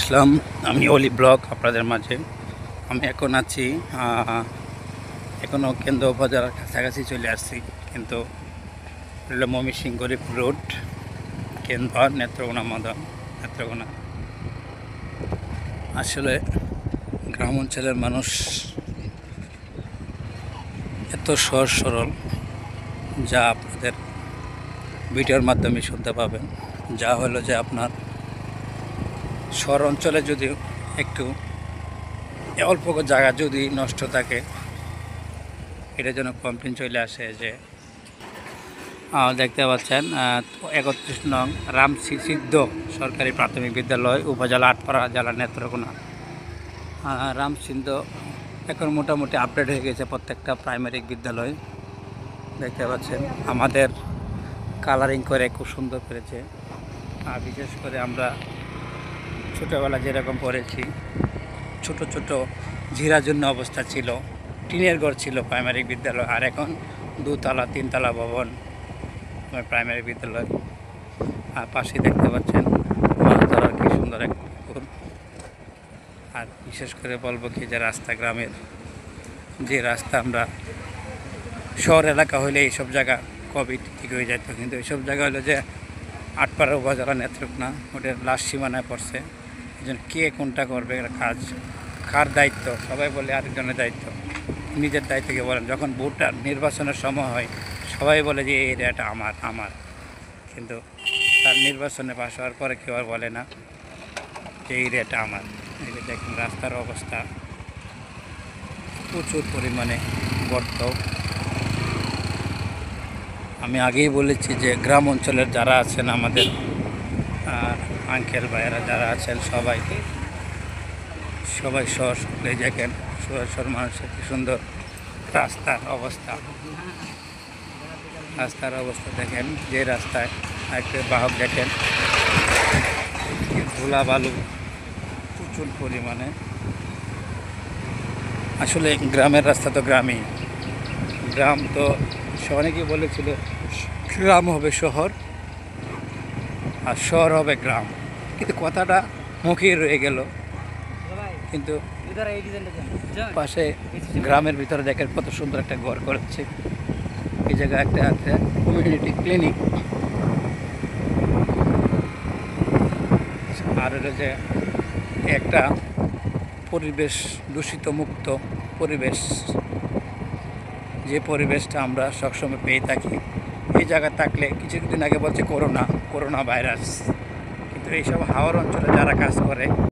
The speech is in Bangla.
আসলাম। আমি অলি ব্লগ আপনাদের মাঝে। আমি এখন আছি এখনও কেন্দ্র উপজেলার কাছাকাছি চলে আসছি, কিন্তু ময়মনসিংহ গরিব রোড, কেন্দ্র নেত্রকোনা মদন নেত্রকোনা। আসলে গ্রাম অঞ্চলের মানুষ এত সহজ সরল, যা আপনাদের ভিডিওর মাধ্যমে শুনতে পাবেন। যা হলো যে আপনার শহর অঞ্চলে যদি একটু অল্প জায়গা যদি নষ্ট থাকে, এটার জন্য কমপ্লেন চলে আসে। যে দেখতে পাচ্ছেন 31 নং রামসিদ্ধ সরকারি প্রাথমিক বিদ্যালয়, উপজেলা আটপাড়া, জেলা নেত্রকোনা। রামসিদ্ধ এখন মোটামুটি আপডেট হয়ে গেছে প্রত্যেকটা প্রাইমারি বিদ্যালয়। দেখতে পাচ্ছেন আমাদের কালারিং করে খুব সুন্দর করেছে। আর বিশেষ করে আমরা ছোটোবেলা যেরকম পড়েছি, ছোট ছোট ঝিরাজন্য অবস্থা ছিল, টিনের ঘর ছিল প্রাইমারি বিদ্যালয়, আর এখন 2তলা 3তলা ভবন প্রাইমারি বিদ্যালয়। আর পাশে দেখতে পাচ্ছেন মাছ ধরার কি সুন্দর এক পুকুর। আর বিশেষ করে বলবো কি, যে রাস্তা, গ্রামের যে রাস্তা, আমরা শহর এলাকা হলে এইসব জায়গা কবে ঠিক হয়ে যেত, কিন্তু এইসব জায়গা হলো যে আটপাড়া উপজেলা নেত্রকোনা, ওটার লাস্ট সীমানায় পড়ছে। এই জন্য কে কোনটা করবে কাজ, কার দায়িত্ব, সবাই বলে আরেকজনের দায়িত্ব, নিজের দায়িত্বকে বলেন। যখন ভোটার নির্বাচনের সময় হয়, সবাই বলে যে এই এরিয়াটা আমার আমার, কিন্তু তার নির্বাচনে পাশ হওয়ার পরে কেউ আর বলে না যে এই এরিয়াটা আমার। এই যে দেখুন রাস্তার অবস্থা, প্রচুর পরিমাণে গর্ত। আমি আগেই বলেছি যে গ্রাম অঞ্চলের যারা আছেন, আমাদের আঙ্কেল ভাইয়েরা যারা আছেন, সবাই সহজ দেখেন, সহজ মানুষের কি সুন্দর রাস্তার অবস্থা দেখেন। যে রাস্তায় একটা বাহক দেখেন, ধুলা বালু প্রচুর পরিমাণে। আসলে গ্রামের রাস্তা তো গ্রামই, গ্রাম তো অনেকেই বলেছিল গ্রাম হবে শহর আর শহর হবে গ্রাম, কিন্তু কথাটা মুখে রয়ে গেল। কিন্তু পাশে গ্রামের ভিতরে দেখেন কত সুন্দর একটা ঘর করেছে। এই জায়গায় একটা কমিউনিটি ক্লিনিক। আর হলো যে একটা পরিবেশ দূষিত মুক্ত পরিবেশ, যে পরিবেশটা আমরা সবসময় পেয়ে থাকি। এই জায়গায় থাকলে কিছুদিন আগে বলছে করোনা ভাইরাস, কিন্তু এইসব হাওর অঞ্চলে যারা কাজ করে